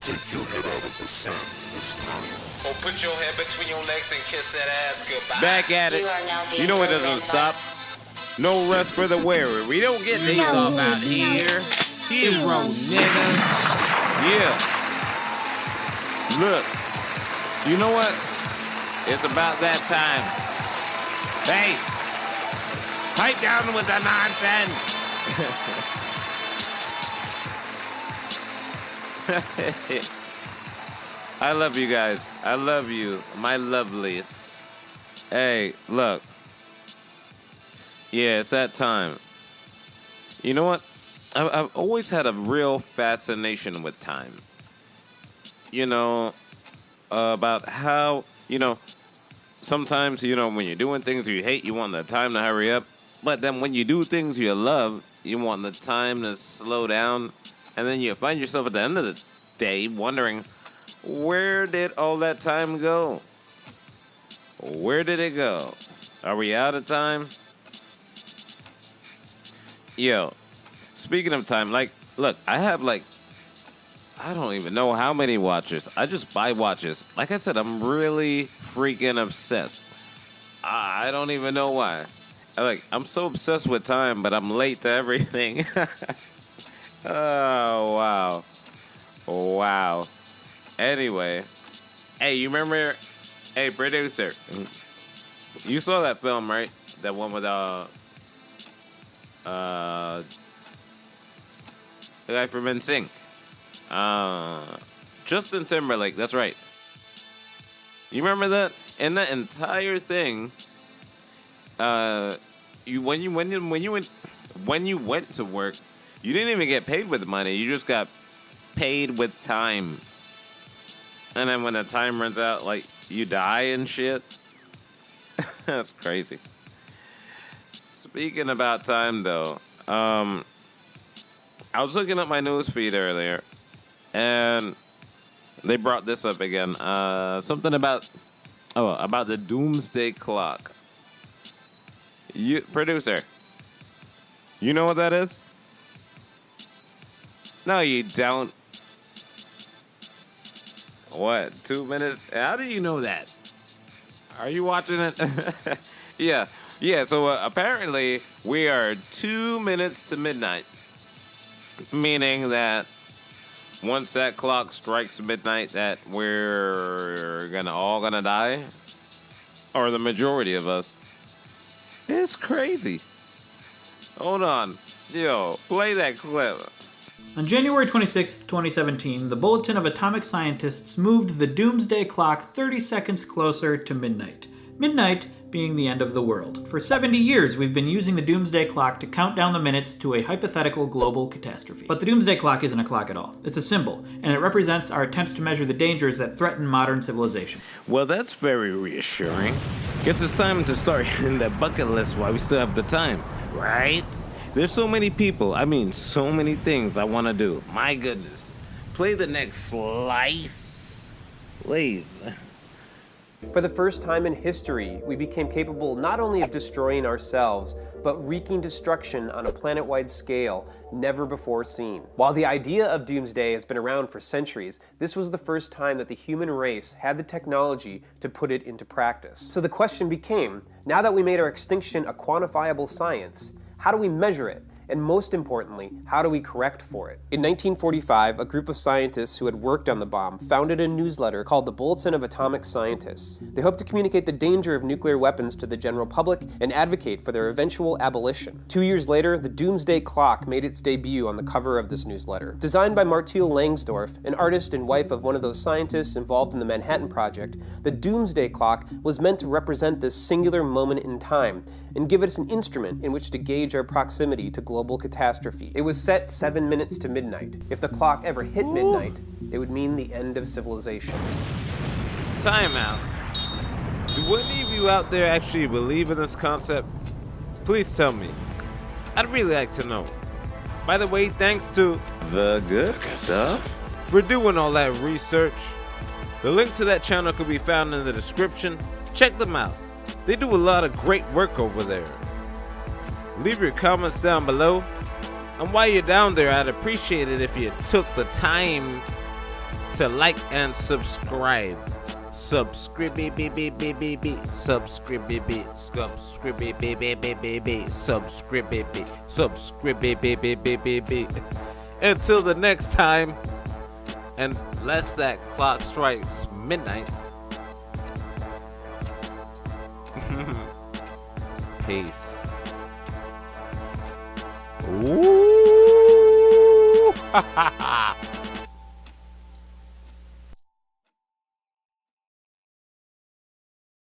Take your head out of the sand this time. Or put your head between your legs and kiss that ass goodbye. Back at it. You know it doesn't stop. No rest for the weary. We don't get days off out here. Hero, nigga. Yeah. Look. You know what? It's about that time. Hey. Pipe down with the nonsense. I love you guys. I love you, my lovelies. Hey, look. Yeah, it's that time. You know what? I've always had a real fascination with time. You know, about how, sometimes, when you're doing things you hate, you want the time to hurry up. But then when you do things you love, you want the time to slow down. And then you find yourself at the end of the day wondering, where did all that time go? Where did it go? Are we out of time? Yo, speaking of time, look, I have I don't even know how many watches. I just buy watches. Like I said, I'm really freaking obsessed. I don't even know why. I'm so obsessed with time, but I'm late to everything. Oh, wow. Wow. Anyway. Hey, you remember... Hey, producer. You saw that film, right? That one with, the guy from NSYNC. Justin Timberlake, that's right. You remember that? In that entire thing, when you went to work, you didn't even get paid with money. You just got paid with time. And then when the time runs out, you die and shit. That's crazy. Speaking about time, though, I was looking at my news feed earlier, and they brought this up again. Something about the Doomsday clock. Producer, you know what that is? No, you don't. What? 2 minutes? How do you know that? Are you watching it? Yeah. So apparently we are 2 minutes to midnight, meaning that once that clock strikes midnight, that we're all gonna die, or the majority of us. It's crazy. Hold on, yo, play that clip. On January 26, 2017, the Bulletin of Atomic Scientists moved the Doomsday Clock 30 seconds closer to midnight. Midnight being the end of the world. For 70 years, we've been using the Doomsday Clock to count down the minutes to a hypothetical global catastrophe. But the Doomsday Clock isn't a clock at all. It's a symbol, and it represents our attempts to measure the dangers that threaten modern civilization. Well, that's very reassuring. Guess it's time to start hitting that bucket list while we still have the time, right? There's so many people, so many things I want to do. My goodness. Play the next slice, please. For the first time in history, we became capable not only of destroying ourselves, but wreaking destruction on a planet-wide scale never before seen. While the idea of Doomsday has been around for centuries, this was the first time that the human race had the technology to put it into practice. So the question became, now that we made our extinction a quantifiable science, how do we measure it? And most importantly, how do we correct for it? In 1945, a group of scientists who had worked on the bomb founded a newsletter called the Bulletin of Atomic Scientists. They hoped to communicate the danger of nuclear weapons to the general public and advocate for their eventual abolition. 2 years later, the Doomsday Clock made its debut on the cover of this newsletter. Designed by Martial Langsdorff, an artist and wife of one of those scientists involved in the Manhattan Project, the Doomsday Clock was meant to represent this singular moment in time and give us an instrument in which to gauge our proximity to global catastrophe. It was set 7 minutes to midnight. If the clock ever hit midnight, it would mean the end of civilization. Time out. Do any of you out there actually believe in this concept? Please tell me. I'd really like to know. By the way, thanks to The Good Stuff for doing all that research. The link to that channel could be found in the description. Check them out. They do a lot of great work over there. Leave your comments down below. And while you're down there, I'd appreciate it if you took the time to like and subscribe. Subscribe, until the next time, unless that clock strikes midnight. Peace. Ooh.